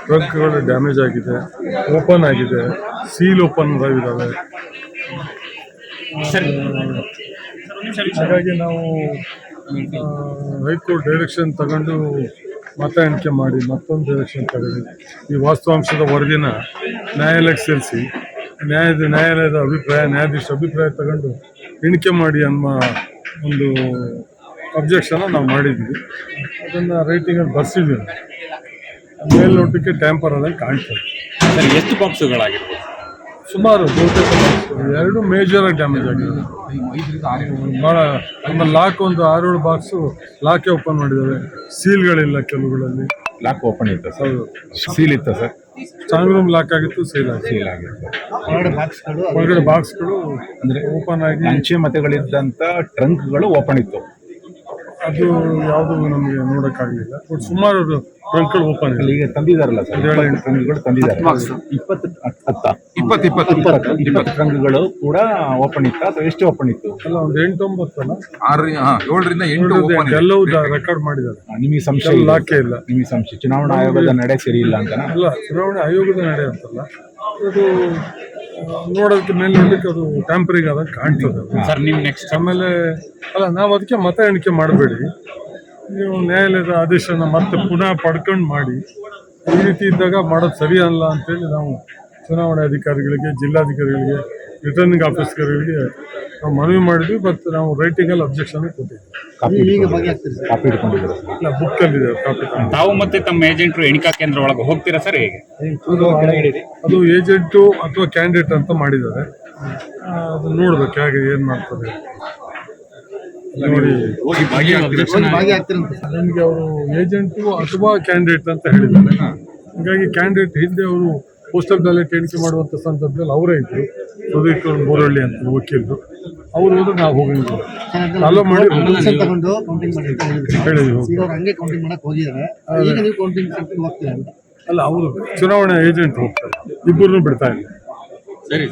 ಟ್ರಕ್ಗಳು ಡ್ಯಾಮೇಜ್ ಆಗಿದೆ, ಓಪನ್ ಆಗಿದೆ, ಸೀಲ್ ಓಪನ್ ಇದ್ದಾವೆ. ಹಾಗಾಗಿ ನಾವು ಹೈಕೋರ್ಟ್ ಡೈರೆಕ್ಷನ್ ತಗೊಂಡು ಮತ ಎಣಿಕೆ ಮಾಡಿ ಮತ್ತೊಂದು ಡೈರೆಕ್ಷನ್ ತಗೊಂಡು ಈ ವಾಸ್ತವಾಂಶದ ವರದಿನ ನ್ಯಾಯಾಲಯಕ್ಕೆ ಸೇರಿಸಿ ನ್ಯಾಯಾಲಯದ ನ್ಯಾಯಾಧೀಶ ಅಭಿಪ್ರಾಯ ತಗೊಂಡು ಎಣಿಕೆ ಮಾಡಿ ಅನ್ನೋ ಒಂದು ಅಬ್ಜೆಕ್ಷನ್ ನಾವು ಮಾಡಿದ್ವಿ. ಅದನ್ನು ರೈಟಿಂಗಲ್ಲಿ ಬರ್ಸಿದ್ದೀವಿ. ಮೇಲ್ನೋಟಕ್ಕೆ ಟ್ಯಾಂಪರ್ ಆದಂಗೆ ಕಾಣ್ತದೆ. ಸರ್, ಎಷ್ಟು ಬಾಕ್ಸುಗಳಾಗಿರ್ಬೋದು? ಸುಮಾರು 2 ಮೇಜರಾಗಿ ಡ್ಯಾಮೇಜ್ ಆಗಿದೆ. ಭಾಳ ನಮ್ಮ ಲಾಕ್ ಒಂದು 6-7 ಬಾಕ್ಸು ಲಾಕೆ ಓಪನ್ ಮಾಡಿದ್ದಾವೆ. ಸೀಲ್ಗಳಿಲ್ಲ ಕೆಲವುಗಳಲ್ಲಿ. ಲಾಕ್ ಓಪನ್ ಇತ್ತು ಸರ್? ಹೌದು. ಸೀಲ್ ಇತ್ತು ಸರ್? ಸ್ಟ್ರಾಂಗ್ ರೂಮ್ ಲಾಕ್ ಆಗಿತ್ತು, ಸೀಲ್ ಆಗಿತ್ತು. ಹೊರಗಡೆ ಬಾಕ್ಸ್ಗಳು ಅಂದರೆ ಓಪನ್ ಆಗಿ ಅಂಚೆ ಮತಗಳಿದ್ದಂಥ ಟ್ರಂಕ್ಗಳು ಓಪನ್ ಇತ್ತು. ಅದು ಯಾವುದು ನಮಗೆ ನೋಡೋಕ್ಕಾಗಲಿಲ್ಲ. ಬಟ್ ಸುಮಾರು ಟ್ರಂಕ್ಗಳು ಓಪನ್ ಇದೆ. ಈಗ ತಂದಿದ್ದಾರಲ್ಲ ಸರ್, 7 ಟ್ರಂಕ್ಗಳು ತಂದಿದ್ದಾರೆ. 20 ಟ್ರಂಕ್ಗಳು ಕೂಡ ಓಪನ್ ಇತ್ತು ಅಥವಾ ಎಷ್ಟು ಓಪನ್ ಇತ್ತು? ಅಲ್ಲ, ಒಂದು 8-9 ಅಲ್ಲ, 7ರಿಂದ 8 ಎಲ್ಲವೂ ರೆಕಾರ್ಡ್ ಮಾಡಿದ್ದಾರೆ. ನಿಮಗೆ ಸಂಶಯ? ಲಾಕೆ ಇಲ್ಲ. ನಿಮಗೆ ಸಂಶಯ ಚುನಾವಣಾ ಆಯೋಗದ ನಡೆ ಸರಿ ಇಲ್ಲ ಅಂತ? ಅಲ್ಲ, ಚುನಾವಣೆ ಆಯೋಗದ ನಡೆ ಅಂತಲ್ಲ, ಅದು ನೋಡೋದಕ್ಕೆ ಮೇಲೆ ನೋಡಲಿಕ್ಕೆ ಅದು ಟ್ಯಾಂಪರಿಂಗ್ ಆದಂಗೆ ಕಾಣ್ತದೆ. ಸರ್, ನೀವು ನೆಕ್ಸ್ಟ್ ಆಮೇಲೆ ಅಲ್ಲ, ನಾವು ಅದಕ್ಕೆ ಮತ ಎಣಿಕೆ ಮಾಡಬೇಡಿ, ನೀವು ನ್ಯಾಯಾಲಯದ ಆದೇಶನ ಮತ್ತೆ ಪುನಃ ಪಡ್ಕೊಂಡು ಮಾಡಿ. ಈ ರೀತಿ ಇದ್ದಾಗ ಮಾಡೋದು ಸರಿ ಅಲ್ಲ ಅಂತೇಳಿ ನಾವು ಚುನಾವಣಾ ಅಧಿಕಾರಿಗಳಿಗೆ, ಜಿಲ್ಲಾಧಿಕಾರಿಗಳಿಗೆ, ರಿಟರ್ನಿಂಗ್ ಆಫೀಸರ್ಗಳಿಗೆ ನಾವು ಮನವಿ ಮಾಡಿದ್ವಿ. ಮತ್ತು ನಾವು ರೈಟಿಂಗಲ್ಲಿ ಅಬ್ಜೆಕ್ಷನ್ ಕೊಟ್ಟಿದ್ವಿ. ಕಾಪಿ ಇಟ್ಕೊಂಡಿದ್ದೀರಾ? ಇಲ್ಲ, ಬುಕ್ಕಲ್ಲಿದೆ ಕಾಪಿ. ತಾವು ಮತ್ತೆ ತಮ್ಮ ಏಜೆಂಟರು ಎಣಿಕಾ ಕೇಂದ್ರ ಒಳಗೆ ಹೋಗ್ತೀರಾ ಸರ್? ಹೇಗೆ ಅದು ಏಜೆಂಟು ಅಥವಾ ಕ್ಯಾಂಡಿಡೇಟ್ ಅಂತ ಮಾಡಿದ್ದಾರೆ. ಅದು ನೋಡ್ಬೇಕು ಹೇಗೆ ಏನು ಮಾಡ್ತಾರೆ ನೋಡಿ. ನಮಗೆ ಅವರು ಏಜೆಂಟು ಅಥವಾ ಕ್ಯಾಂಡಿಡೇಟ್ ಅಂತ ಹೇಳಿದ್ದಾರೆ. ಹಾಗಾಗಿ ಕ್ಯಾಂಡಿಡೇಟ್ ಹಿಂದೆ ಅವರು ಪೋಸ್ಟಲ್ ಬ್ಯಾಲೆಟ್ ಎಣಿಕೆ ಮಾಡುವಂಥ ಸಂದರ್ಭದಲ್ಲಿ ಅವರೇ ಇದ್ದರು, ಸುದೀಪ್ ಬೋರಳ್ಳಿ ಅಂತ ವಕೀಲರು. ಅವರು ಹೋದ್ರೆ ನಾವು ಹೋಗಿದ್ವಿ, ಫಾಲೋ ಮಾಡಿ ಹೇಳಿದ್ವಿ. ಅಲ್ಲ, ಅವರು ಚುನಾವಣಾ ಏಜೆಂಟ್ ಹೋಗ್ತಾರೆ, ಇಬ್ಬರನ್ನೂ ಬಿಡ್ತಾ ಇಲ್ಲ. ಸರಿ.